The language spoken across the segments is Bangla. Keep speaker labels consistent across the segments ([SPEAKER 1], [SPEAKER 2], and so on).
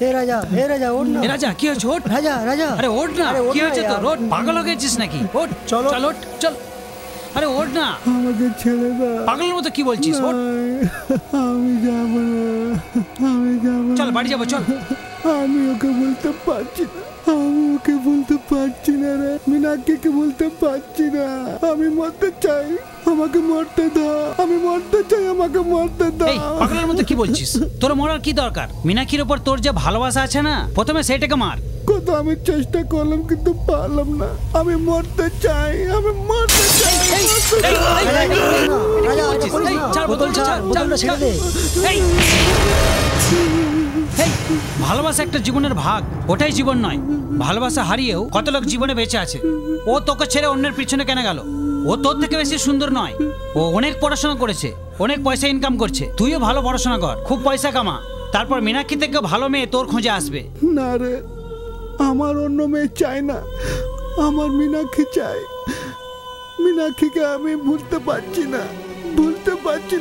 [SPEAKER 1] हे राजा उठ ना।
[SPEAKER 2] राजा কি হচ্ছে? ওঠ
[SPEAKER 1] राजा
[SPEAKER 2] আরে ওঠ না, কি হচ্ছে তোর? ওঠ, পাগল হয়ে গেছিস নাকি? ওঠ,
[SPEAKER 1] চলো
[SPEAKER 2] চল, ওঠ, চল। আরে ওঠ না,
[SPEAKER 1] আমাকে ছেড়ে দাও।
[SPEAKER 2] পাগলের মতো কি বলছিস? ওঠ,
[SPEAKER 1] আমি যাব না, আমি যাব না।
[SPEAKER 2] চল বাড়ি যাবো, চল।
[SPEAKER 1] আমি ওকে বলতে পারছি না, আমি ওকে বলতে পারছি না রে, মীনাক্ষীকে বলতে পারছি না। আমি মরতে চাই, আমাকে মরতে দাও, আমি মরতে চাই, আমাকে মরতে দাও।
[SPEAKER 2] এই পাগলের মতো কি বলছিস? তোর মরার কি দরকার? মীনাক্ষীর উপর তোর যে ভালোবাসা আছে না, প্রথমে সেটাকে মার।
[SPEAKER 1] কত আমি চেষ্টা করলাম কিন্তু পারলাম না। আমি মরতে চাই, আমি মরতে চাই।
[SPEAKER 2] ভালোবাসা একটা জীবনের ভাগ, ওটাই জীবন নয়। ভালোবাসা হারিয়েও কত লোক জীবনে বেঁচে আছে। ও তোকে ছেড়ে অন্যের পিছনে কেন গেল? ও তোর থেকে বেশি সুন্দর নয়। ও অনেক পড়াশোনা করেছে, অনেক পয়সা ইনকাম করছে। তুইও ভালো পড়াশোনা কর, খুব পয়সা কামা, তারপর মীনাক্ষী থেকে ভালো মেয়ে তোর খোঁজে আসবে।
[SPEAKER 1] না রে, আমার অন্য মেয়ে চাই না, আমার মীনাক্ষী চাই। মীনাক্ষীকে আমি ভুলতে পারছি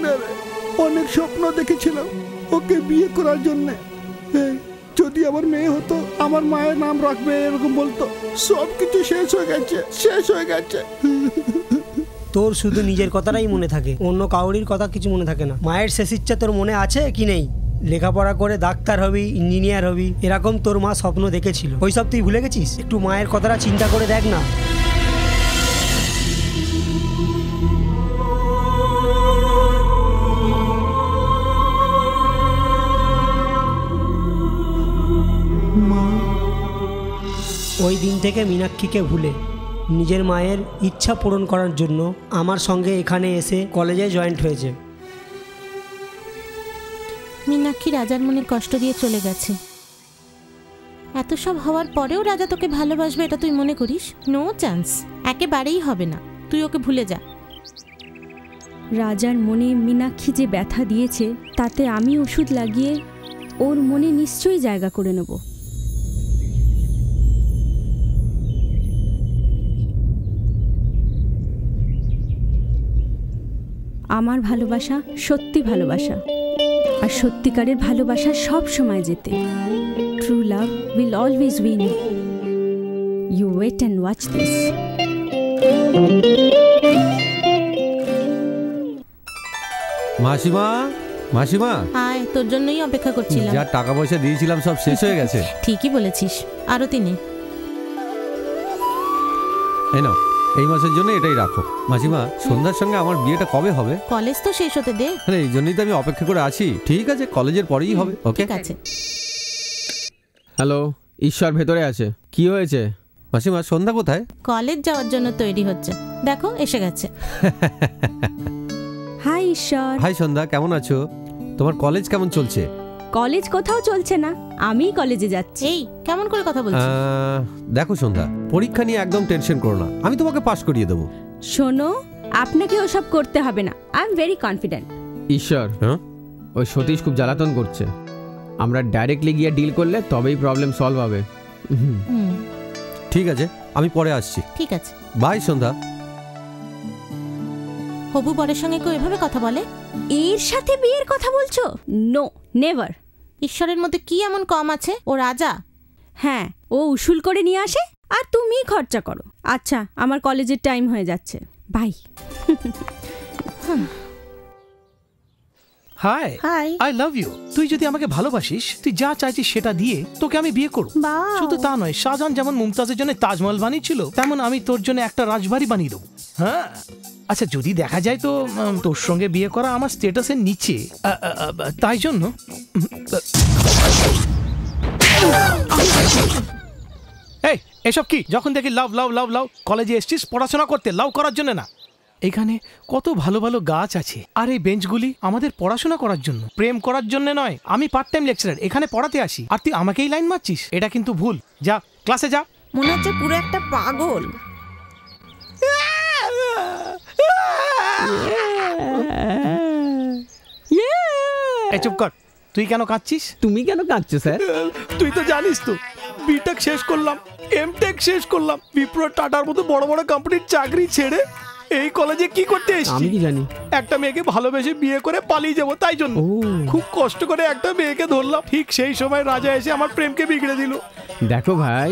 [SPEAKER 1] না রে। অনেক স্বপ্ন দেখেছিলাম ওকে বিয়ে করার জন্য। যদি আমার মেয়ে হতো, আমার মায়ের নাম রাখবে এরকম বলতো। সব কিছু শেষ হয়ে গেছে।
[SPEAKER 3] তোর শুধু নিজের কথাটাই মনে থাকে, অন্য কাউরির কথা কিছু মনে থাকে না। মায়ের শেষ ইচ্ছা তোর মনে আছে কি নেই? লেখাপড়া করে ডাক্তার হবি, ইঞ্জিনিয়ার হবি, এরকম তোর মা স্বপ্ন দেখেছিল। ওইসব তুই ভুলে গেছিস? একটু মায়ের কথাটা চিন্তা করে দেখ না। ওই দিন থেকে মীনাক্ষীকে ভুলে নিজের মায়ের ইচ্ছা পূরণ করার জন্য আমার সঙ্গে এখানে এসে কলেজে জয়েন্ট হয়েছে।
[SPEAKER 4] মীনাক্ষী রাজার মনে কষ্ট দিয়ে চলে গেছে। এত সব হওয়ার পরেও রাজা তোকে ভালোবাসবে এটা তুই মনে করিস? নো চান্স, একেবারেই হবে না। তুই ওকে ভুলে যা।
[SPEAKER 5] রাজার মনে মীনাক্ষী যে ব্যথা দিয়েছে, তাতে আমি ওষুধ লাগিয়ে ওর মনে নিশ্চয়ই জায়গা করে নেব। আমার ভালোবাসা সত্যি ভালোবাসা, আর সত্যিকারের ভালোবাসা সব সময় জেতে। True love will always win. You wait and watch this.
[SPEAKER 6] মাসিমা,
[SPEAKER 4] হাই, তোর জন্যই অপেক্ষা করছিলাম।
[SPEAKER 6] যা টাকা পয়সা দিয়েছিলাম সব শেষ হয়ে গেছে।
[SPEAKER 4] ঠিকই বলেছিস, আরো তিনে।
[SPEAKER 6] এই নাও, এই মাসের জন্য এটাই রাখো। মাসিমা, সন্ধ্যার সঙ্গে আমার বিয়েটা কবে হবে?
[SPEAKER 4] কলেজ তো শেষ হতে দে।
[SPEAKER 6] আরে এই জন্যই তো আমি অপেক্ষা করে আছি। ঠিক আছে, কলেজের পরেই হবে। ওকে,
[SPEAKER 4] ঠিক আছে।
[SPEAKER 7] হ্যালো, ঈশ্বর ভেতরে আছে। কি হয়েছে?
[SPEAKER 6] মাসিমা, সন্ধ্যা কোথায়?
[SPEAKER 4] কলেজ যাওয়ার জন্য তৈরি হচ্ছে, দেখো এসে গেছে।
[SPEAKER 5] হাই ঈশ্বর।
[SPEAKER 6] হাই সন্ধ্যা, কেমন আছো? তোমার কলেজ কেমন চলছে?
[SPEAKER 5] কলেজ কোথাও চলছে না, আমি কলেজে যাচ্ছি।
[SPEAKER 4] এই কেমন করে কথা বলছিস?
[SPEAKER 6] দেখো সন্ধ্যা, পরীক্ষা নিয়ে একদম টেনশন করো না, আমি তোমাকে পাস করিয়ে দেবো।
[SPEAKER 5] শোনো, আপনাকে ওসব করতে হবে না, আই এম ভেরি কনফিডেন্ট।
[SPEAKER 7] ঈশ্বর, ওই সতীশ খুব জ্বালাতন করছে। আমরা ডাইরেক্টলি গিয়ে ডিল করলে তবেই প্রবলেম সলভ হবে।
[SPEAKER 6] ঠিক আছে, আমি পরে আসছি।
[SPEAKER 4] ঠিক আছে,
[SPEAKER 6] বাই সন্ধ্যা।
[SPEAKER 4] হবু বরের সঙ্গে কেউ এভাবে কথা বলে?
[SPEAKER 5] এর সাথে বিয়ের কথা বলছো? No, never.
[SPEAKER 4] ঈশ্বরের মধ্যে কি এমন কম আছে? ও রাজা।
[SPEAKER 5] হ্যাঁ, ও উসুল করে নিয়ে আসে আর তুমি খরচা করো। আচ্ছা, আমার কলেজের টাইম হয়ে যাচ্ছে, bye.
[SPEAKER 8] Hi
[SPEAKER 4] hi,
[SPEAKER 8] I love you. তুই যদি আমাকে ভালোবাসিস, তুই যা চাইছিস সেটা দিয়ে তোকে আমি বিয়ে করব। শুধু তা নয়, শাহজাহান যেমন মুমতাজের জন্য তাজমহল বানিয়েছিল, তেমন আমি তোর জন্য একটা রাজবাড়ি বানিয়ে দেবো। হ্যাঁ, আচ্ছা, যদি দেখা যায় তো তোর সঙ্গে বিয়ে করা আমার স্ট্যাটাসের নিচে, তাই জন্য এই এসব কি? যখন দেখি লাভ লাভ লাভ লাভ। কলেজে এসছিস পড়াশোনা করতে, লাভ করার জন্য না। এখানে কত ভালো ভালো গাছ আছে, আর এই বেঞ্চগুলি আমাদের পড়াশোনা করার জন্য, প্রেম করার জন্য নয়। আমি পার্ট টাইম লেকচারার, এখানে পড়াতে আসি, আর তুই আমাকেই লাইন মারছিস। এটা কিন্তু ভুল। যা ক্লাসে যা।
[SPEAKER 4] মনে হচ্ছে পুরো একটা পাগল।
[SPEAKER 8] এই চুপ কর। তুই কেন কাঁদছিস?
[SPEAKER 7] তুমি কেন কাঁদছো স্যার?
[SPEAKER 8] তুই তো জানিস তো বিটেক শেষ করলাম, এমটেক শেষ করলাম, বিপ্রো টাটার মতো বড় বড় কোম্পানির চাকরি ছেড়ে এই কলেজে কি করতে এসেছি
[SPEAKER 7] আমি কি জানি।
[SPEAKER 8] একটা মেয়েকে ভালোবেসে বিয়ে করে পালিয়ে যাবো, তাই জন্য খুব কষ্ট করে একটা মেয়েকে ধরলাম। ঠিক সেই সময় রাজা এসে আমার প্রেমকে বিগড়ে দিল।
[SPEAKER 7] দেখো ভাই,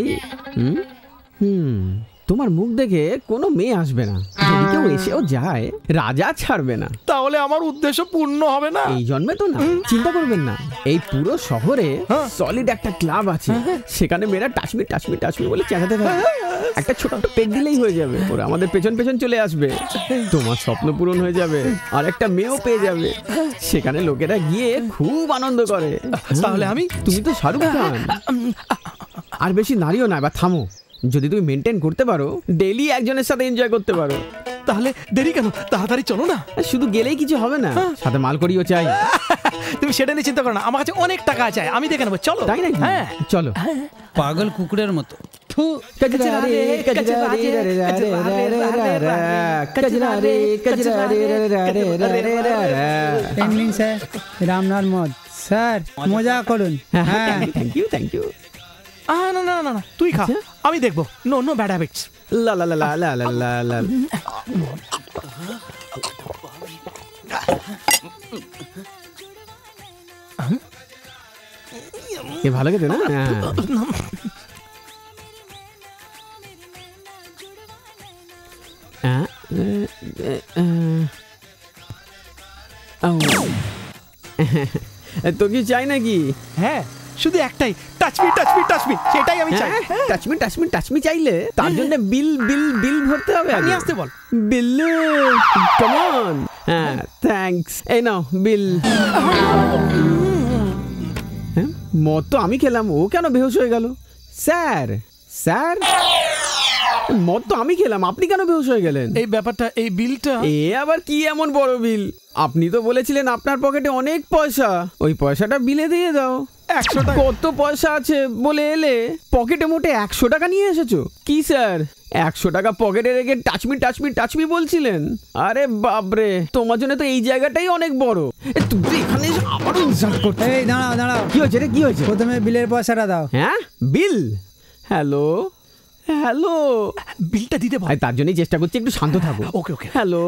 [SPEAKER 7] তোমার মুখ দেখে কোনো মেয়ে আসবে না, যদি কেউ এসেও যায় রাজা ছাড়বে না।
[SPEAKER 8] তাহলে আমার উদ্দেশ্য পূর্ণ হবে না?
[SPEAKER 7] এই জন্মে তো না, চিন্তা করবেন না। এই পুরো শহরে সলিড একটা ক্লাব আছে, সেখানে মেয়েরা টাচমি টাচমি টাচমি বলে চেঁচাতে থাকে। একটা ছোট্ট পেক দিলেই হয়ে যাবে, ওরা আমাদের পেছন পেছন চলে আসবে, তোমার স্বপ্ন পূরণ হয়ে যাবে, আর একটা মেয়েও পেয়ে যাবে। সেখানে লোকেরা গিয়ে খুব আনন্দ করে।
[SPEAKER 8] তাহলে আমি?
[SPEAKER 7] তুমি তো শাহরুখ খান। আর বেশি নারীও না, বা থামো, যদি তুমি মেনটেন করতে পারো ডেইলি একজনের সাথে এনজয় করতে পারো।
[SPEAKER 8] তাহলে দেরি কেন, তাড়াতাড়ি চলো না।
[SPEAKER 7] শুধু গেলেই কিছু হবে না, সাথে মাল করিও চাই।
[SPEAKER 8] তুমি সেটা নিয়ে চিন্তা করো না, আমার কাছে অনেক টাকা আছে, আমি দেখে নেবো। চলো।
[SPEAKER 7] তাই নাকি? হ্যাঁ চলো।
[SPEAKER 2] পাগল কুকুরের মতো।
[SPEAKER 9] স্যার রামনাথ মদ স্যার, মজা করুন। হ্যাঁ
[SPEAKER 7] থ্যাংক ইউ থ্যাংক ইউ।
[SPEAKER 8] না না না না, তুই খা, আমি দেখবো। No no bad habits.
[SPEAKER 7] লা লা লা লা লা লা লা। এ ভালো খেতে না? তো কি চাই নাকি?
[SPEAKER 8] হ্যাঁ শুধু একটাই, টাচমি টাচমি টাচমি, সেটাই আমি চাই।
[SPEAKER 7] টাচমি টাচমি টাচমি চাইলে তার জন্য বিল বিল বিল ভরতে হবে।
[SPEAKER 8] আমি আসতে বল।
[SPEAKER 7] বিল কাম অন। হ্যাঁ থ্যাঙ্কস, এই নাও বিল। মদ তো আমি খেলাম, ও কেন বেহুশ হয়ে গেল? স্যার স্যার, মদ তো আমি খেলাম, আপনি কেন বেহুশ হয়ে গেলেন?
[SPEAKER 8] এই ব্যাপারটা, এই বিলটা।
[SPEAKER 7] এ আবার কি এমন বড় বিল? আপনি তো বলেছিলেন আপনার পকেটে অনেক পয়সা, ওই পয়সাটা বিলে দিয়ে দাও।
[SPEAKER 8] 100 টাকা।
[SPEAKER 7] কত পয়সা আছে বলে এলে, পকেটে মোটে 100 টাকা নিয়ে এসেছো? কি স্যার 100 টাকা পকেটে রেখে টাচমি টাচমি টাচমি বলছিলেন? আরে বাপরে, তোমার জন্য তো এই জায়গাটাই অনেক বড়। তুমি এখানে আবারও ইনসাল্ট করছো।
[SPEAKER 9] এই দাঁড়াও দাঁড়াও,
[SPEAKER 7] কি হয়েছে রে, কি হয়েছে?
[SPEAKER 9] প্রথমে বিলের পয়সাটা দাও।
[SPEAKER 7] হ্যাঁ বিল? হ্যালো হ্যালো,
[SPEAKER 8] বিলটা দিতে ভাই।
[SPEAKER 7] তার জন্যই চেষ্টা করছি, একটু শান্ত থাকো।
[SPEAKER 8] ওকে ওকে।
[SPEAKER 7] হ্যালো,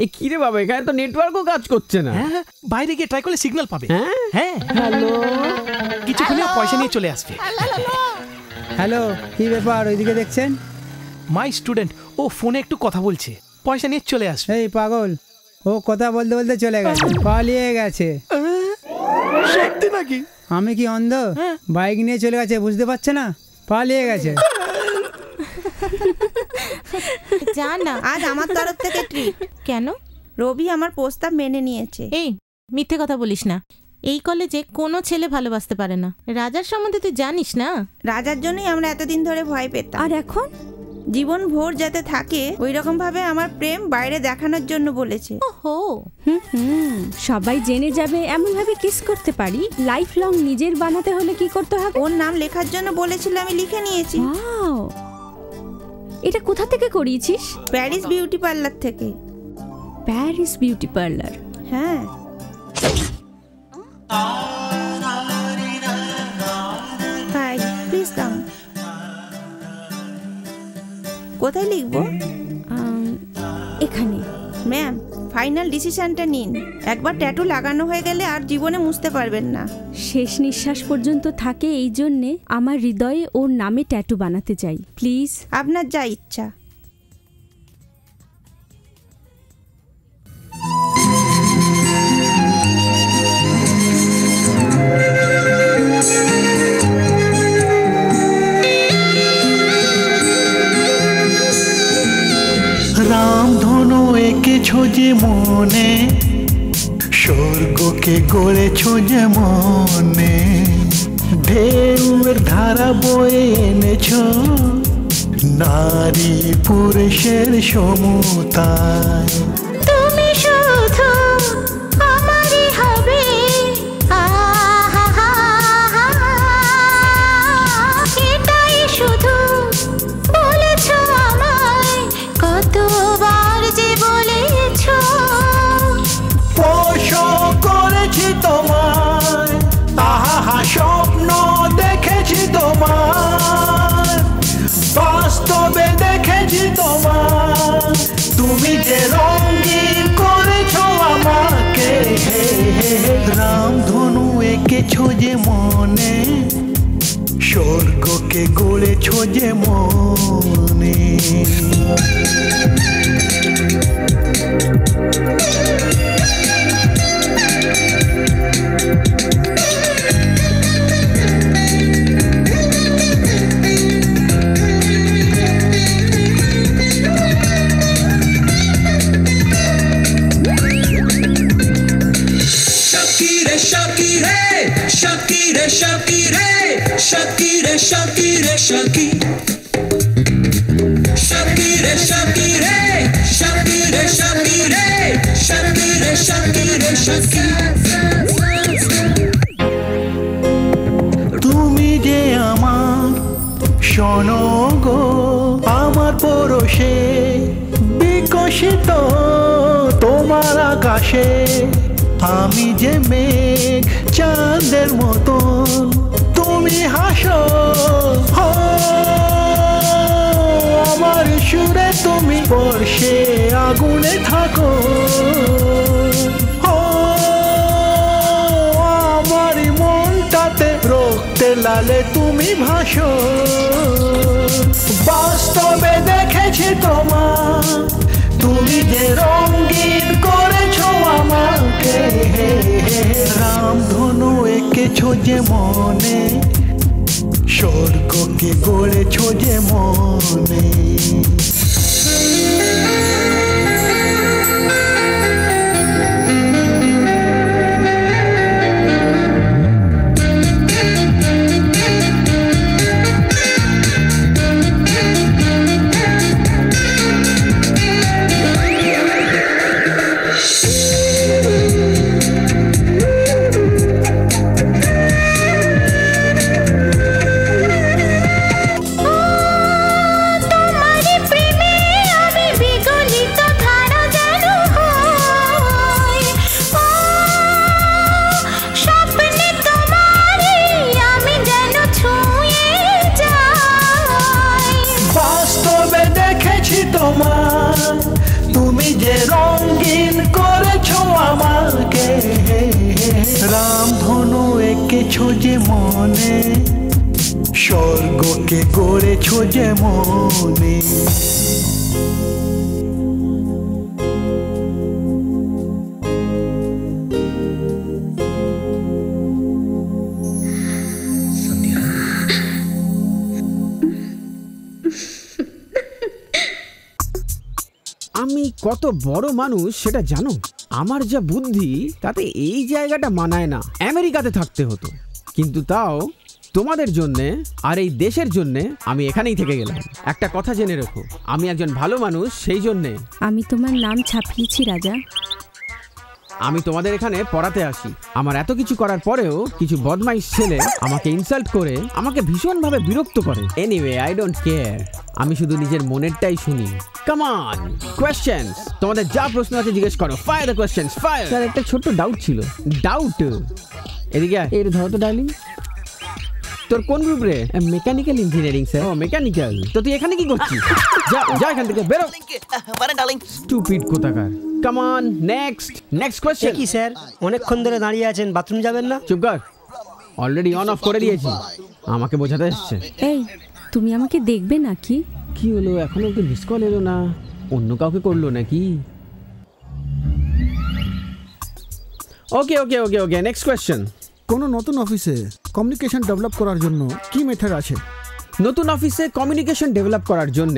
[SPEAKER 7] এ কি রে বাবা, এখানে তো নেটওয়ার্কও কাজ করছে না।
[SPEAKER 8] হ্যাঁ বাইরে গিয়ে ট্রাই করলে সিগন্যাল পাবে।
[SPEAKER 7] হ্যাঁ
[SPEAKER 8] হ্যাঁ
[SPEAKER 7] হ্যালো,
[SPEAKER 8] কিছুক্ষণে পয়সা নিয়ে চলে আসবে।
[SPEAKER 9] হ্যালো, কি ব্যাপার ওইদিকে দেখছেন?
[SPEAKER 8] মাই স্টুডেন্ট, ও ফোনে একটু কথা বলছে, পয়সা নিয়ে চলে আসবে।
[SPEAKER 9] এই পাগল, ও কথা বলতে বলতে চলে গেছে, পালিয়ে গেছে।
[SPEAKER 8] সত্যি নাকি?
[SPEAKER 9] আমি কি অন্ধ? বাইক নিয়ে চলে গেছে, বুঝতে পারছে না? পালিয়ে গেছে।
[SPEAKER 10] যা না, আজ আমার তরফ থেকে ট্রিট।
[SPEAKER 4] কেন?
[SPEAKER 10] রবি আমার প্রস্তাব মেনে নিয়েছে।
[SPEAKER 4] এই মিথ্যে কথা বলিস না, এই কলেজে কোনো ছেলে ভালোবাসতে পারে না। রাজার সম্বন্ধে তুই জানিস না?
[SPEAKER 10] রাজার জন্যই আমরা এতদিন ধরে ভয় পেতাম।
[SPEAKER 5] আর এখন
[SPEAKER 10] জীবন ভোর যাতে থাকে ওই রকম ভাবে আমার প্রেম বাইরে দেখানোর জন্য বলেছে।
[SPEAKER 4] ওহো,
[SPEAKER 5] সবাই জেনে যাবে এমন ভাবে কিস করতে পারি। লাইফ লং নিজের বানাতে হলে কি করতে হবে?
[SPEAKER 10] ওর নাম লেখার জন্য বলেছিল, আমি লিখে নিয়েছি।
[SPEAKER 5] ওয়াও, এটা কোথা থেকে করিয়েছিস?
[SPEAKER 10] প্যারিস বিউটি পার্লার থেকে।
[SPEAKER 5] Paris beauty parlour?
[SPEAKER 10] হ্যাঁ। Hi, please come. কোথায় লিখবো?
[SPEAKER 5] এখানে।
[SPEAKER 10] ম্যাম, ফাইনাল ডিসিশনটা নিন। একবার ট্যাটু লাগানো হয়ে গেলে আর জীবনে মুছতে পারবেন না।
[SPEAKER 5] শেষ নিঃশ্বাস পর্যন্ত থাকে, এই জন্যে আমার হৃদয়ে ওর নামে ট্যাটু বানাতে চাই। প্লিজ।
[SPEAKER 10] আপনার যা ইচ্ছা।
[SPEAKER 1] রামধনু এঁকেছো যে মনে, স্বর্গকে গড়েছো যে মনে, ঢেউয়ের ধারা বয়ে এনেছো নারী পুরুষের সমতায়।
[SPEAKER 4] তুমি শুধু আমারই হবে, এটাই শুধু বলেছো আমায়, কতবার যে বলেছো।
[SPEAKER 1] স্পর্শ করেছি তোমায়, আহা স্বপ্ন দেখেছি তোমায়।
[SPEAKER 11] যে মনে, স্বর্গকে গড়েছ যে মনে।
[SPEAKER 12] Shakire, Shakire, Shakire, Shakire, Shakire, Shakire, Shakire, Shakire, Shakire, Shakire, Shakire, Shakire.
[SPEAKER 11] তুমি যে আমার শোনো গো, আমার পরশে বিকশিত তোমার আকাশে, আমি যে মেঘ চাঁদের মতন, তুমি হাসো আমার সুরে, তুমি বর্ষে আগুনে থাকো আমার মনটাতে রক্তে লালে তুমি ভাসো। বাস্তবে দেখেছি তোমার, তুমি যে রঙিন করেছো আমাকে, রামধনু এঁকেছো যে মনে, স্বর্গকে গড়েছো যে মনে। তুমি যে রঙিন করেছো আমাকে, রামধনু এঁকেছো যে মনে, স্বর্গকে গড়েছো যে মনে।
[SPEAKER 7] আমি কত বড় মানুষ সেটা জানো? আমার যা বুদ্ধি তাতে এই জায়গাটা মানায় না, আমেরিকাতে থাকতে হতো। কিন্তু তাও তোমাদের জন্যে আর এই দেশের জন্যে আমি এখানেই থেকে গেলাম। একটা কথা জেনে রেখো, আমি একজন ভালো মানুষ, সেই জন্যে
[SPEAKER 5] আমি তোমার নাম ছাপিয়েছি রাজা।
[SPEAKER 7] আমি তোমাদের এখানে পড়াতে আসি। আমার এত কিছু করার পরেও কিছু বদমাইশ ছেলে আমাকে ইনসাল্ট করে, আমাকে ভীষণভাবে বিরক্ত করে। এনিওয়ে, আই ডোন্ট কেয়ার, আমি শুধু নিজের মনেরটাই শুনি। কাম অন, কোয়েশ্চেনস, তোমাদের যা প্রশ্ন আছে জিজ্ঞেস করো। Fire the questions, fire. Sir, একটা ছোট্ট ডাউট ছিল। ডাউট? এদিকে আয়, এর ধরো তো ডার্লিং। তোর কোন গ্রুপ রে? Mechanical engineering sir. ও মেকানিক্যাল, তো তুই এখানে কি করছিস? যা যা এখান থেকে বেরো। স্টুপিড কোথাকার। Come on, next question.
[SPEAKER 3] কি স্যার, অনেকক্ষণ ধরে দাঁড়িয়ে আছেন, বাথরুম যাবেন না?
[SPEAKER 7] চুপ কর, অলরেডি অন অফ করে দিয়েছি। আমাকে বোঝাতে এসছে।
[SPEAKER 5] এই, তুমি আমাকে দেখবে নাকি?
[SPEAKER 7] কি হলো, এখনো ওকে মিস কল এলো না? অন্য কাউকে করলো নাকি? ওকে ওকে ওকে ওকে, নেক্সট কোয়েশ্চেন।
[SPEAKER 1] কোনো নতুন অফিসে কমিউনিকেশন ডেভেলপ করার জন্য কি মেথড আছে?
[SPEAKER 7] নতুন অফিসে কমিউনিকেশন ডেভেলপ করার জন্য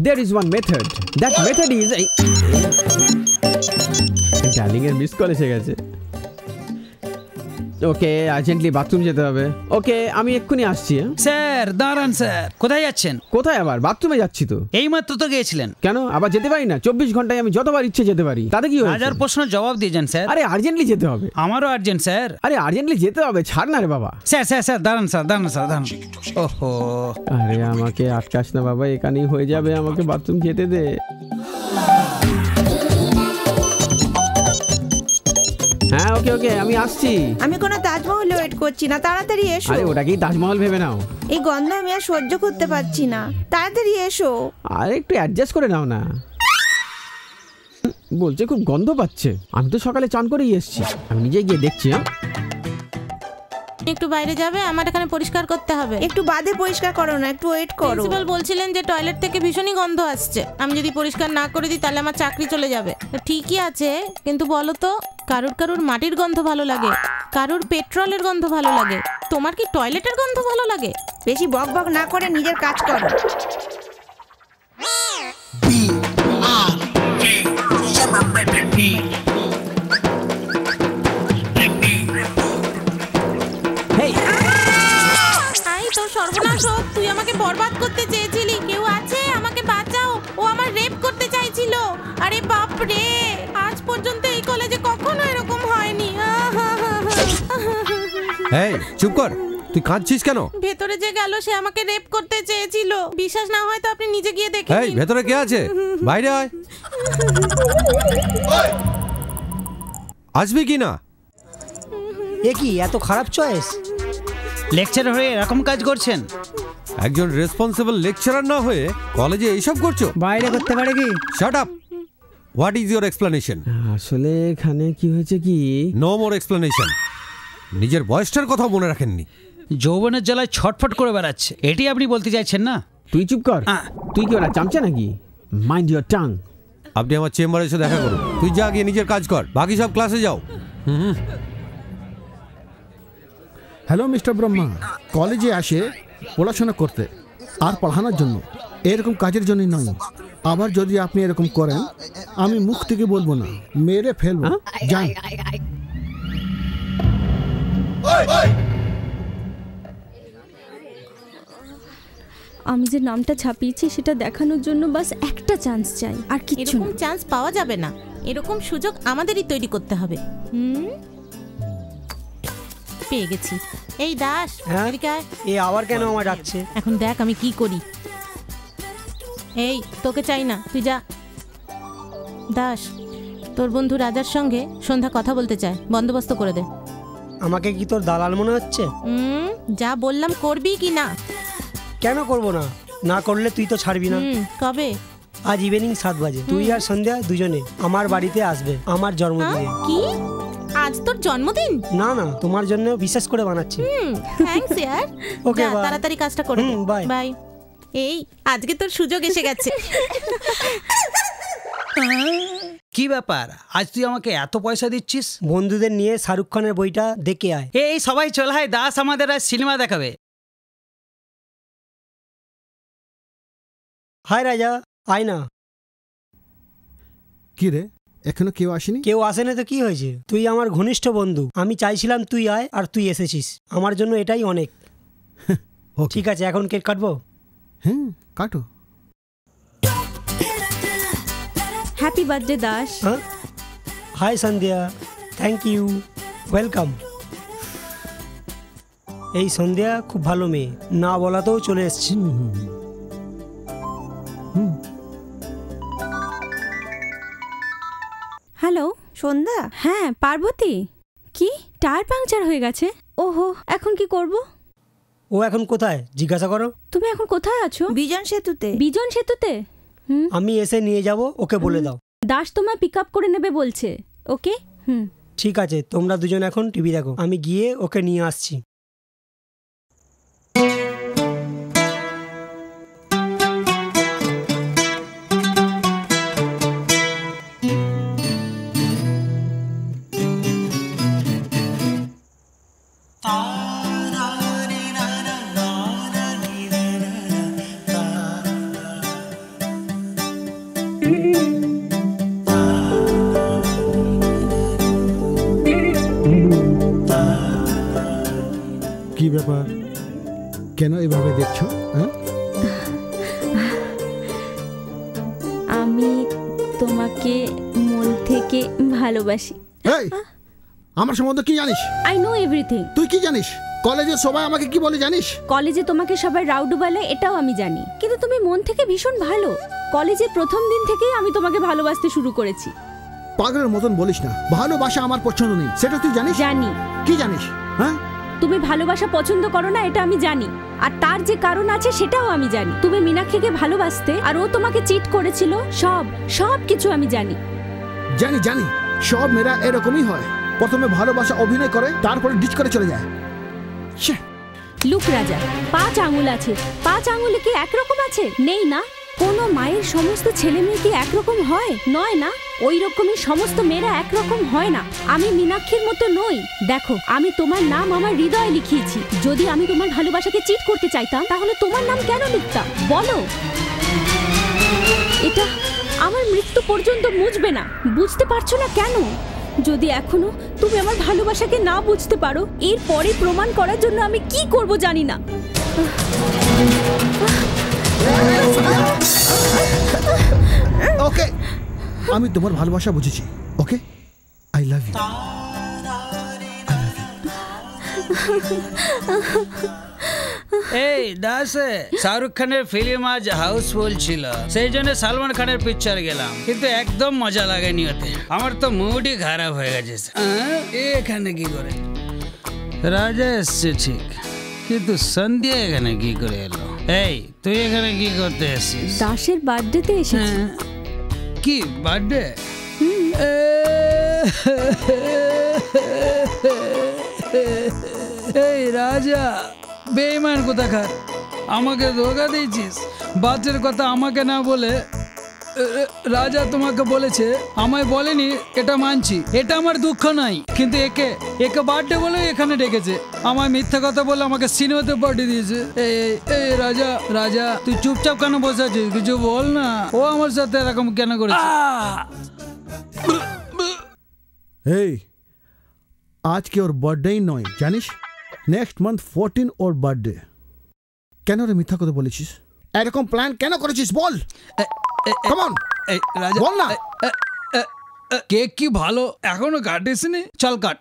[SPEAKER 7] there is one method. That method is, darling এর মিস কল এসে গেছে। ওকে, আর্জেন্টলি বাথরুম যেতে হবে। ওকে, আমি এক্ষুনি আসছি।
[SPEAKER 2] স্যার দাঁড়ান স্যার, কোথায় যাচ্ছেন?
[SPEAKER 7] কোথায় আবার? বাথরুমে যাচ্ছি তো।
[SPEAKER 2] এইমাত্র তো গিয়েছিলেন।
[SPEAKER 7] কেন আবার যেতে পারি না? 24 ঘন্টায় আমি যতবার ইচ্ছে যেতে পারি, তাতে কি হয়েছে?
[SPEAKER 2] হাজার প্রশ্ন জবাব দিয়ে যান স্যার।
[SPEAKER 7] আরে আর্জেন্টলি যেতে হবে।
[SPEAKER 2] আমারও আর্জেন্ট স্যার।
[SPEAKER 7] আরে আর্জেন্টলি যেতে হবে, ছাড় না রে বাবা।
[SPEAKER 2] স্যার স্যার স্যার দাঁড়ান স্যার, দাঁড়ান স্যার, দাঁড়ান। ওহো,
[SPEAKER 7] আরে আমাকে আটকাস না বাবা, এখানেই হয়ে যাবে, আমাকে বাথরুম যেতে দে। হ্যাঁ ওকে ওকে, আমি আসছি।
[SPEAKER 10] আমি কোনো তাজমহলে ওয়েট করছি না, তাড়াতাড়ি এসো।
[SPEAKER 7] আরে ওটাকেই তাজমহল ভেবে নাও।
[SPEAKER 10] এই গন্ধ আমি আর সহ্য করতে পারছি না, তাড়াতাড়ি এসো।
[SPEAKER 7] আরে একটু অ্যাডজাস্ট করে নাও না। বলছে খুব গন্ধ পাচ্ছে। আমি তো সকালে চান করেই এসেছি, আমি নিজে গিয়ে দেখছি।
[SPEAKER 4] একটু বাইরে যাবে, আমার এখানে পরিষ্কার করতে হবে।
[SPEAKER 10] একটু বাদে পরিষ্কার করো না, একটু ওয়েট করো।
[SPEAKER 4] প্রিন্সিপাল বলছিলেন যে টয়লেট থেকে ভীষণই গন্ধ আসছে, আমি যদি পরিষ্কার না করে দিই তাহলে আমার চাকরি চলে যাবে। ঠিকই আছে, কিন্তু বলো তো, কারুর মাটির গন্ধ ভালো লাগে, কারুর পেট্রোলের গন্ধ ভালো লাগে, তোমার কি টয়লেটের গন্ধ ভালো লাগে?
[SPEAKER 10] বেশি বক বক না করে নিজের কাজ করো।
[SPEAKER 4] সর্বনাশ, তুই আমাকে বরবাদ করতে চেয়েছিলি। কেউ আছে? আমাকে বাঁচাও, ও আমার রেপ করতে চাইছিল। আরে বাপ রে, আজ পর্যন্ত এই কলেজে কখনো এরকম হয়নি।
[SPEAKER 6] এই চুপ কর, তুই কাঁদছিস কেন?
[SPEAKER 4] ভেতরে যে গেল সে আমাকে রেপ করতে চেয়েছিল। বিশ্বাস না হয় তো আপনি নিজে গিয়ে দেখে নিন।
[SPEAKER 6] এই ভেতরে কে আছে? বাইরে আয়। আসবি কি না?
[SPEAKER 3] এ কি এত খারাপ চয়েস?
[SPEAKER 2] লেকচারার হয়ে এরকম কাজ করছেন?
[SPEAKER 6] একজন রেসপন্সিবল লেকচারার না হয়ে কলেজে এইসব করছো?
[SPEAKER 9] বাইরে করতে পারে কি?
[SPEAKER 6] Shut up. What is your explanation?
[SPEAKER 7] আসলে এখানে কি হয়েছে কি?
[SPEAKER 6] No more explanation. নিজের বয়সটার কথা মনে রাখেননি।
[SPEAKER 2] যৌবনের জ্বালায় ছটফট করে বেড়াচ্ছে, এটি আপনি বলতে চাইছেন না?
[SPEAKER 7] তুই চুপ কর। তুই কি ওরা চামচা নাকি? Mind your tongue.
[SPEAKER 6] আপনি আমার চেম্বারে এসে দেখা করুন। তুই যা গিয়ে নিজের কাজ কর, বাকি সব ক্লাসে যাও।
[SPEAKER 1] হ্যালো মিস্টার ব্রহ্মা, কলেজে আসে পড়াশোনা করতে আর পড়ানোর জন্য, এরকম কাজের জন্যই নয়। আবার যদি আপনি এরকম করেন আমি মুখ থেকে বলবো না, মেরে ফেলবো। যান।
[SPEAKER 5] আমি যে নামটা ছাপিয়েছি সেটা দেখানোর জন্য বাস একটা চান্স চাই, আর কিছু
[SPEAKER 4] এরকম চান্স পাওয়া যাবে না, এরকম সুযোগ আমাদেরই তৈরি করতে হবে। পেয়ে গেছি। এই দাস, এদিকে আয়।
[SPEAKER 3] এ আবার কেন আমায় ডাকছে?
[SPEAKER 4] এখন দেখ আমি কি করি। এই তোকে চাই না, তুই যা। দাস, তোর বন্ধু রাজার সঙ্গে সন্ধ্যা কথা বলতে চায়, বন্দোবস্ত করে দে।
[SPEAKER 3] আমাকে কি তোর দালাল মনে হচ্ছে?
[SPEAKER 4] যা বললাম করবি কি না?
[SPEAKER 3] কেন করব না? না করলে তুই তো ছাড়বি না।
[SPEAKER 4] কবে?
[SPEAKER 3] আজ ইভিনিং 7 বাজে তুই আর সন্ধ্যা দুজনে আমার বাড়িতে আসবে আমার জন্মদিনে।
[SPEAKER 4] কি? আজ তোর জন্মদিন?
[SPEAKER 3] না না, তোমার জন্য বিশেষ করে বানাচ্ছি।
[SPEAKER 4] থ্যাঙ্কস ইয়ার।
[SPEAKER 3] ওকে,
[SPEAKER 4] তাড়াতাড়ি কাজটা করে দে।
[SPEAKER 3] Bye
[SPEAKER 4] bye. এই আজকে তোর সুযোগ এসে গেছে।
[SPEAKER 2] কি ব্যাপার, আজ তুই আমাকে এত পয়সা দিচ্ছিস?
[SPEAKER 3] বন্ধুদের নিয়ে শাহরুখ খানের বইটা দেখে আয়।
[SPEAKER 2] এই সবাই চল, হাই দাস আমাদের আজ সিনেমা দেখাবে।
[SPEAKER 3] হাই রাজা, আয় না।
[SPEAKER 1] কি রে, এখনো কেউ আসেনি?
[SPEAKER 3] কেউ আসেনি তো কি হয়েছে? তুই আমার ঘনিষ্ঠ বন্ধু, আমি চাইছিলাম তুই আয় আর তুই এসেছিস, আমার জন্য এটাই অনেক। ঠিক আছে, এখন কেক কাটবো?
[SPEAKER 1] হ্যাঁ কাটো।
[SPEAKER 5] Happy birthday Das.
[SPEAKER 3] Hi Sandhya, thank you, welcome. এই সন্ধ্যা খুব ভালো মেয়ে, না বলাতেও চলে এসছে।
[SPEAKER 5] হ্যালো
[SPEAKER 10] সন্ধ্যা?
[SPEAKER 5] হ্যাঁ পার্বতী। কি টায়ার পাংচার হয়ে গেছে? ওহো, এখন কি করব?
[SPEAKER 3] ও এখন কোথায় জিজ্ঞাসা করো।
[SPEAKER 5] তুমি এখন কোথায় আছো?
[SPEAKER 10] বিজন সেতুতে।
[SPEAKER 5] বিজন সেতুতে?
[SPEAKER 3] আমি এসে নিয়ে যাব, ওকে বলে দাও।
[SPEAKER 5] দাস তোমায় পিক আপ করে নেবে বলছে। ওকে।
[SPEAKER 3] ঠিক আছে, তোমরা দুজন এখন টিভি দেখো, আমি গিয়ে ওকে নিয়ে আসছি।
[SPEAKER 1] কি ব্যাপার, কেন এভাবে দেখছো?
[SPEAKER 5] আমি তোমাকে মন থেকে ভালোবাসি।
[SPEAKER 1] এই, আমার সম্বন্ধে কি জানিস?
[SPEAKER 5] I know everything.
[SPEAKER 1] তুই কি জানিস? কলেজে সবাই আমাকে কি বলে জানিস?
[SPEAKER 5] কলেজে তোমাকে সবাই রাউডু বলে, এটাও আমি জানি, কিন্তু তুমি মন থেকে ভীষণ ভালো। কলেজে প্রথম দিন থেকেই আমি তোমাকে ভালোবাসতে শুরু করেছি।
[SPEAKER 1] পাগলের মতন বলিস না, ভালোবাসা আমার পছন্দ নেই, সেটা তুই জানিস?
[SPEAKER 5] জানি।
[SPEAKER 1] কি জানিস? হ্যাঁ,
[SPEAKER 5] তুমি ভালোবাসা পছন্দ করো না, এটা আমি জানি, আর তার যে কারণ আছে সেটাও আমি জানি। তুমি মীনাক্ষীকে ভালোবাসতে আর ও তোমাকে চিট করেছিল, সব কিছু আমি জানি।
[SPEAKER 1] জানি জানি, সব মেয়েরা এরকমই হয়, প্রথমে ভালোবাসা অভিনয় করে, তারপরে ডিচ করে চলে যায়।
[SPEAKER 5] লুক রাজা, 5 আঙুল আছে, 5 আঙুলে কি একরকম আছে? নেই না। কোনো মায়ের সমস্ত ছেলে মেয়ে কি একরকম হয়? নয় না। ওই রকমই সমস্ত মেয়েরা একরকম হয় না। আমি মীনাক্ষীর মতো নই। দেখো, আমি তোমার নাম আমার হৃদয়ে লিখিয়েছি। যদি আমি তোমার ভালোবাসাকে চিট করতে চাইতাম তাহলে তোমার নাম কেন লিখতাম বলো? এটা আমার মৃত্যু পর্যন্ত মুছবে না। বুঝতে পারছো না কেন? যদি এখনো তুমি আমার ভালোবাসাকে না বুঝতে পারো, এর পরে প্রমাণ করার জন্য আমি কি করব জানি না।
[SPEAKER 1] ওকে, আমি তোমার ভালোবাসা বুঝেছি। ওকে, আই লাভ ইউ।
[SPEAKER 2] এই দাসে, শাহরুখ খানের ফিল্ম আজ হাউসফুল ছিল, সেই জন্য সালমান খানের পিকচার গেলাম, কিন্তু একদম মজা লাগেনি ওতে। আমার তো মুডই খারাপ হয়ে গেছে। এখানে কি করে? রাজা এসছে ঠিক, কিন্তু সন্ধ্যা এখানে কি করে এলো? এই তুই এখানে কি করতে এসেছিস?
[SPEAKER 5] দাসের বার্থডেতে এসেছি।
[SPEAKER 2] কি বার্থডে? এই রাজা বেঈমান কোথাকার, আমাকে ধোঁকা দিয়েছিস। বাচ্চার কথা আমাকে না বলে রাজা তোমাকে বলেছে, আমায় বলেনি। এটা মানছি, এটা আমার দুঃখ নাই, কিন্তু একে বার্থডে বলে এখানে ডেকেছে। আমায় মিথ্যা কথা বলে আমাকে সিনেমাতে পাঠিয়ে দিয়েছে। এই রাজা, রাজা তুই চুপচাপ কেন বসে আছিস? কিছু বল না। ও আমার সাথে এরকম কেন করেছে?
[SPEAKER 1] এই আজকে ওর বার্থডেই নয়, জানিস? নেক্সট মান্থ 14 ওর বার্থডে। কেন রে মিথ্যা কথা বলেছিস? এরকম প্ল্যান কেন করেছিস বল? কাম অন,
[SPEAKER 2] রাজা
[SPEAKER 1] বল না।
[SPEAKER 2] কেক কি ভালো এখনো কাটিসনি? চল কাট।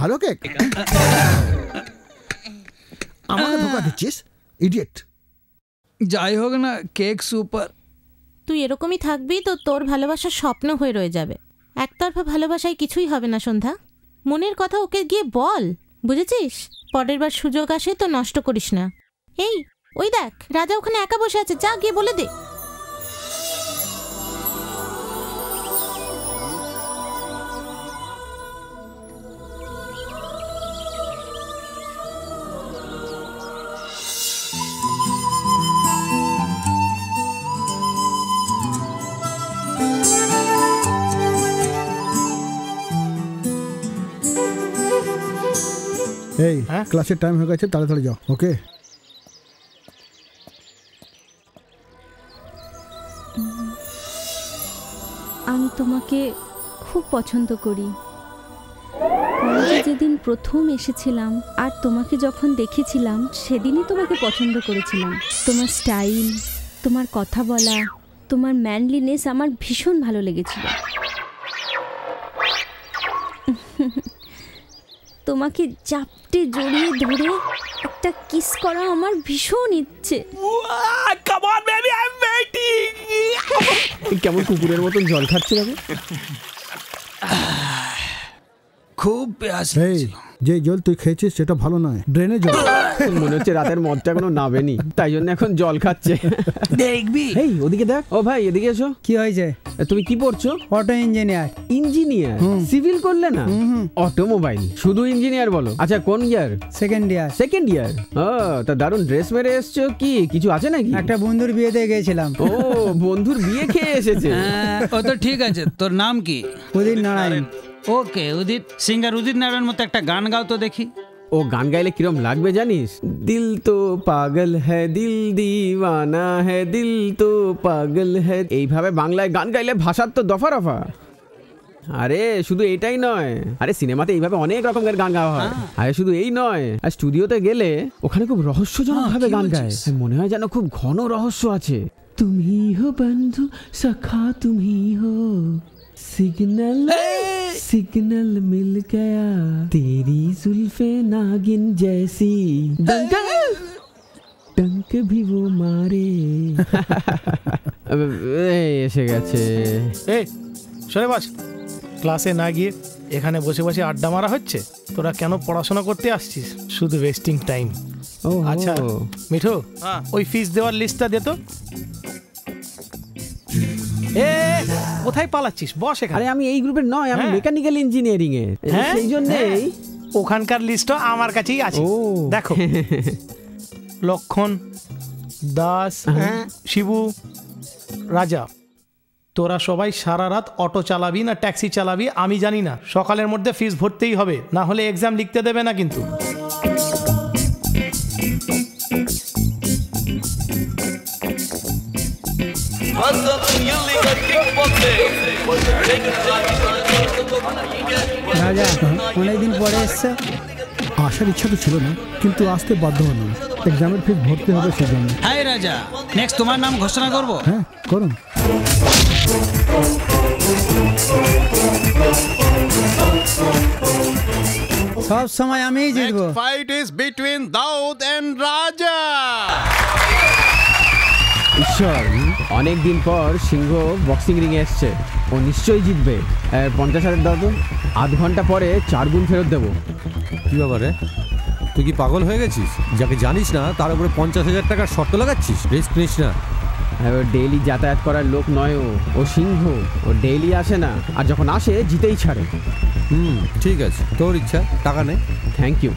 [SPEAKER 1] ভালো কেক? আমাকে ধোকা দিচ্ছিস, ইডিয়েট।
[SPEAKER 2] যাই হোক না, কেক সুপার।
[SPEAKER 4] তুই এরকমই থাকবি তো তোর ভালোবাসা স্বপ্ন হয়ে রয়ে যাবে। একতরফা ভালোবাসায় কিছুই হবে না সন্ধ্যা। মনের কথা ওকে গিয়ে বল, বুঝেছিস? পরের বার সুযোগ আসে তো নষ্ট করিস না। এই ওই দেখ, রাজা ওখানে একা বসে আছে, যা গিয়ে বলে দে।
[SPEAKER 1] এই ক্লাসের টাইম হয়ে গেছে, তাড়াতাড়ি যাও। ওকে,
[SPEAKER 5] আমি তোমাকে খুব পছন্দ করি। কলেজে যেদিন প্রথম এসেছিলাম আর তোমাকে যখন দেখেছিলাম, সেদিনই তোমাকে পছন্দ করেছিলাম। তোমার স্টাইল, তোমার কথা বলা, তোমার ম্যানলিনেস আমার ভীষণ ভালো লেগেছিল। তোমাকে জাপটে জড়িয়ে ধরে একটা কিস করা আমার ভীষণ ইচ্ছে।
[SPEAKER 7] কেমন কুকুরের মতন জল খাচ্ছে না?
[SPEAKER 2] খুব পেয়াস।
[SPEAKER 1] যে জল তুই খেয়েছিস সেটা ভালো নয়, ড্রেনে জল।
[SPEAKER 7] মনে হচ্ছে রাতের মদটা এখনো নাবেনি, তাই জন্য এখন জল খাচ্ছে।
[SPEAKER 2] দেখবি?
[SPEAKER 7] এই ওদিকে দেখ। ও ভাই এদিকে এসো।
[SPEAKER 9] কি হয়েছে?
[SPEAKER 7] তুমি কি পড়ছো?
[SPEAKER 9] Auto engineer.
[SPEAKER 7] ইঞ্জিনিয়ার? সিভিল করলে না? অটোমোবাইল? শুধু ইঞ্জিনিয়ার বলো? আচ্ছা কোন ইয়ার?
[SPEAKER 9] Second year.
[SPEAKER 7] Second year? ও তা দারুণ ড্রেস মেরে এসছো। কি কিছু আছে নাকি?
[SPEAKER 9] একটা বন্ধুর বিয়েতে গিয়েছিলাম।
[SPEAKER 7] ও বন্ধুর বিয়ে খেয়ে এসেছে।
[SPEAKER 2] ও তো ঠিক আছে। তোর নাম কি?
[SPEAKER 9] উদিত নারায়ণ।
[SPEAKER 2] ওকে উদিত, সিঙ্গার উদিত নারায়ণ মতো একটা গান গাও তো দেখি।
[SPEAKER 7] ও গান গাইলে কিরম লাগবে জানিস? দিল তো পাগল হ্যায় দিল দিওয়ানা হ্যায় দিল তো পাগল হ্যায়। এইভাবে বাংলায় গান গাইলে ভাষার তো দফা রফা। আরে শুধু এটাই নয়, আরে সিনেমাতে এইভাবে অনেক রকমের গান গাওয়া হয়। আরে শুধু এই নয়, আর স্টুডিওতে গেলে ওখানে খুব রহস্যজনক ভাবে গান গায়। মনে হয় যেন খুব ঘন রহস্য আছে। তুমি হো বন্ধু সখা তুমি হো, सिग्नल सिग्नल मिल गया तेरी जुल्फे नागिन जैसी, डंक भी वो मारे। এসে গেছে।
[SPEAKER 8] এই সরে বস। ক্লাসে না গিয়ে এখানে বসে বসে আড্ডা মারা হচ্ছে। তোরা কেন পড়াশোনা করতে আসছিস? শুধু ওয়েস্টিং টাইম। আচ্ছা মিঠু, ওই ফিস দেওয়ার লিস্টটা দে তো। কোথায় পালাচ্ছিস? বস এখানে।
[SPEAKER 7] আরে আমি এই গ্রুপের নয়, আমি মেকানিক্যাল ইঞ্জিনিয়ারিং এ, সেই জন্যই।
[SPEAKER 8] ওখানকার লিস্টটা আমার কাছেই আছে। দেখো, লক্ষণ, দাস, শিবু, রাজা, তোরা সবাই সারা রাত অটো চালাবি না ট্যাক্সি চালাবি আমি জানি না, সকালের মধ্যে ফিস ভরতেই হবে, না হলে এক্সাম লিখতে দেবে না কিন্তু।
[SPEAKER 9] রাজা অনেকদিন পরে এসছে।
[SPEAKER 1] আসার ইচ্ছা তো ছিল না, কিন্তু আসতে বাধ্য হলাম। এক্সামের ফিস ভরতে হবে সেজন্য।
[SPEAKER 2] হাই রাজা, নেক্সট তোমার নাম ঘোষণা করব।
[SPEAKER 1] হ্যাঁ করুন।
[SPEAKER 9] সব সময় আমিই জিতবো।
[SPEAKER 13] Fight is between Dawood and Raja.
[SPEAKER 7] ঈশ্বর, অনেকদিন পর সিংহ বক্সিং রিংয়ে এসছে, ও নিশ্চয়ই জিতবে। 50,000 দাও তো, আধ ঘন্টা পরে 4 গুণ ফেরত দেবো।
[SPEAKER 6] কি ব্যাপারে, তুই কি পাগল হয়ে গেছিস? যাকে জানিস না তার উপরে 50,000 টাকার শর্ত লাগাচ্ছিস? রিস্ক নিস না।
[SPEAKER 7] ও ডেইলি যাতায়াত করার লোক নয়, ও সিংহ, ও ডেইলি আসে না, আর যখন আসে জিতেই ছাড়ে।
[SPEAKER 6] ঠিক আছে, তোর ইচ্ছা, টাকা নে।
[SPEAKER 7] Thank you.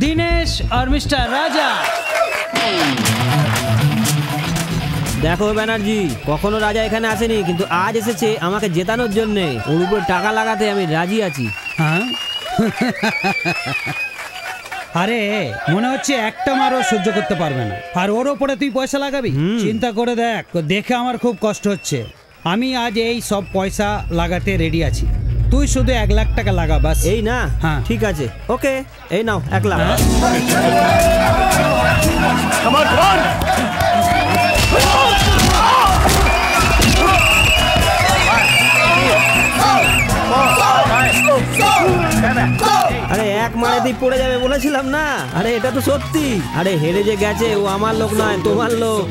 [SPEAKER 2] দিনেশ আর মিস্টার রাজা।
[SPEAKER 14] দেখো ব্যানার্জি, কখনো রাজা এখানে আসেনি, কিন্তু আজ এসেছে আমাকে জেতানোর জন্য। ওর উপর টাকা লাগাতে আমি রাজি আছি।
[SPEAKER 2] হ্যাঁ, আরে মনে হচ্ছে একটা মারও সহ্য করতে পারবে না, আর ওর ওপরে তুই পয়সা লাগাবি? চিন্তা করে দেখ, দেখে আমার খুব কষ্ট হচ্ছে। আমি আজ এই সব পয়সা লাগাতে রেডি আছি, তুই শুধু 1 লাখ টাকা লাগা বাস।
[SPEAKER 14] এই না?
[SPEAKER 2] হ্যাঁ
[SPEAKER 14] ঠিক আছে, ওকে, এই নাও 1 লাখ। আরে এক মারেতেই পড়ে যাবে বলেছিলাম না? আরে এটা তো সত্যি। আরে হেরে যে গেছে ও আমার লোক নয়, তোমার লোক।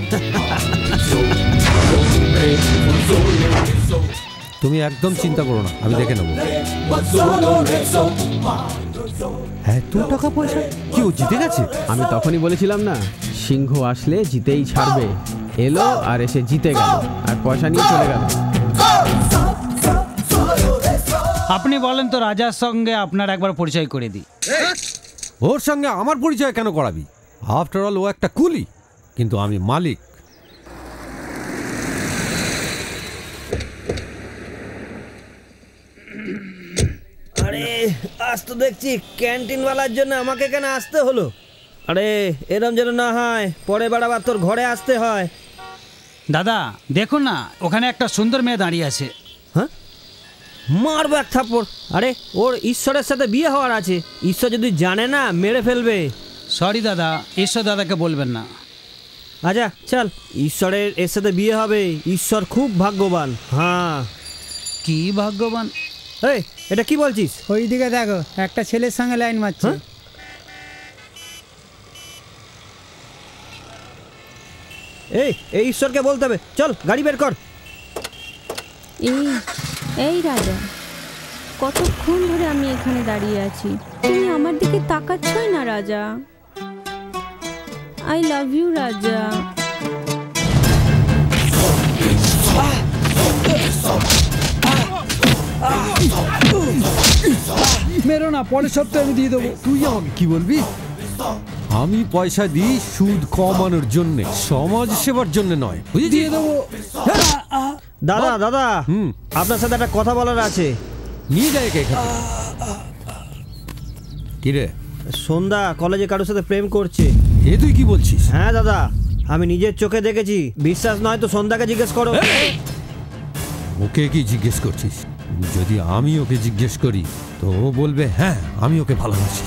[SPEAKER 6] তুমি একদম চিন্তা করো না, আমি দেখে নেবো। এত টাকা পয়সা কি ও জিতে গেছে?
[SPEAKER 7] আমি তখনই বলেছিলাম না, সিংহ আসলে জিতেই ছাড়বে। এলো আর এসে জিতে গেল, আর পয়সা নিয়ে চলে গেল।
[SPEAKER 2] আপনি বলেন তো, রাজার সঙ্গে আপনার একবার পরিচয় করে দিই।
[SPEAKER 6] ওর সঙ্গে আমার পরিচয় কেন করাবি? আফটার অল ও একটা কুলি, কিন্তু আমি মালিক।
[SPEAKER 14] আরে আজ তো দেখছি ক্যান্টিনওয়ালার জন্য আমাকে কেন আসতে হলো? আরে এরম যেন না হয় পরে বাড়াবার তোর ঘরে আসতে হয়।
[SPEAKER 2] দাদা দেখুন না, ওখানে একটা সুন্দর মেয়ে দাঁড়িয়ে আছে।
[SPEAKER 14] হ্যাঁ, মারবো এক থাপ্পড়। আরে ওর ঈশ্বরের সাথে বিয়ে হওয়ার আছে, ঈশ্বর যদি জানে না মেরে ফেলবে।
[SPEAKER 2] সরি দাদা, ঈশ্বর দাদাকে বলবেন না।
[SPEAKER 14] আচ্ছা চল, ঈশ্বরের এর সাথে বিয়ে হবে। ঈশ্বর খুব ভাগ্যবান। হ্যাঁ,
[SPEAKER 2] কি ভাগ্যবান?
[SPEAKER 14] এই এটা কি বলছিস?
[SPEAKER 9] ওই দিকে দেখো, একটা ছেলের সঙ্গে লাইন মারছে।
[SPEAKER 14] এই ঈশ্বরকে বলতে হবে। চল গাড়ি বের কর।
[SPEAKER 5] এই রাজা, কতক্ষণ ধরে আমি এখানে দাঁড়িয়ে আছি, তুমি আমার দিকে তাকাচ্ছই না রাজা। আই লাভ ইউ রাজা।
[SPEAKER 1] মেরো না, পরের সপ্তাহে আমি দিয়ে দেবো।
[SPEAKER 6] তুই আমাকে কি বলবি? আমি পয়সা দিই সুদ কমানোর জন্য, সমাজ সেবার জন্য নয়।
[SPEAKER 1] দিয়ে দেবো।
[SPEAKER 14] দাদা দাদা, আপনার সাথে একটা কথা বলার আছে।
[SPEAKER 6] নিয়ে যায় এখানে। কি রে?
[SPEAKER 14] সন্ধ্যা কলেজে কারোর সাথে প্রেম করছে।
[SPEAKER 6] এ তুই কি বলছিস?
[SPEAKER 14] হ্যাঁ দাদা, আমি নিজের চোখে দেখেছি। বিশ্বাস নয় তো সন্ধ্যাকে জিজ্ঞেস করো।
[SPEAKER 6] ওকে কি জিজ্ঞেস করছিস? যদি আমি ওকে জিজ্ঞেস করি তো ও বলবে হ্যাঁ আমি ওকে ভালোবাসি।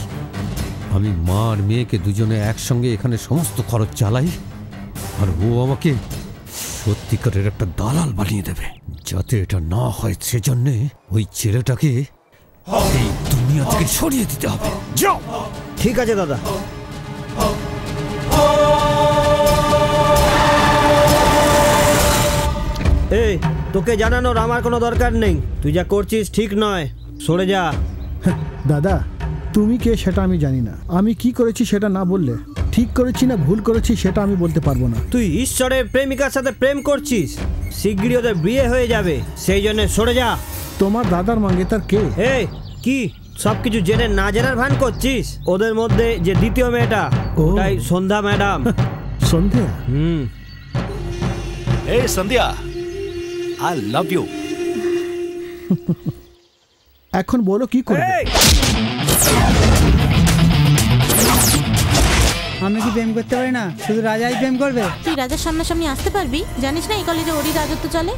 [SPEAKER 6] আমি মা আর মেয়েকে দুজনে একসঙ্গে এখানে সমস্ত খরচ চালাই, আর ও আমাকে সত্যিকারের একটা দালাল বানিয়ে দেবে। যাতে এটা না হয় সেজন্য ওই ছেলেটাকে এই দুনিয়া থেকে সরিয়ে দিতে হবে। যাও।
[SPEAKER 14] ঠিক আছে দাদা। এই তোকে জানানোর আমার কোনো দরকার নেই। তুই যা করছিস ঠিক নয়, সরে যা।
[SPEAKER 1] দাদা তুমি কে সেটা আমি জানি না। আমি কি করেছি সেটা না বললে ঠিক করেছি না ভুল করেছি সেটা আমি বলতে পারবো না।
[SPEAKER 14] তুই ঈশ্বরের প্রেমিকার সাথে প্রেম করছিস, শিগগিরই ওদের বিয়ে হয়ে যাবে, সেই জন্য সরে যা।
[SPEAKER 1] তোমার দাদার মঙ্গেতার কে?
[SPEAKER 14] এই কি সবকিছু জেনে না জেনার ভান করছিস? ওদের মধ্যে যে দ্বিতীয় মেয়েটা ওটাই সন্ধ্যা ম্যাডাম।
[SPEAKER 15] সন্ধ্যা?
[SPEAKER 16] এই সন্ধ্যা, আই লাভ ইউ।
[SPEAKER 15] এখন বলো কি করবে?
[SPEAKER 9] আমি কি প্রেম করতে পারি না? শুধু রাজাই প্রেম করবে?
[SPEAKER 4] তুই রাজার সামনাসামনি আসতে পারবি? জানিস না এই কলেজে ওরই রাজত্ব চলে।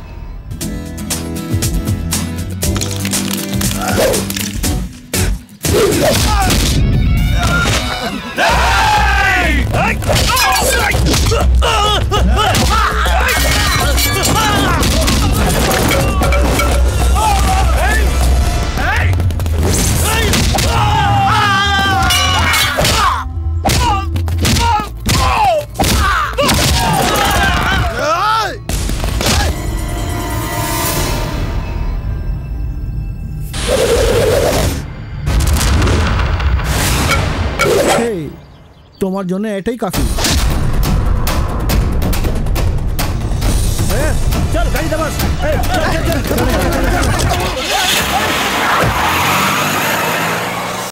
[SPEAKER 15] তোমার জন্য এটাই কাফি।
[SPEAKER 14] চল গাড়িতে বস।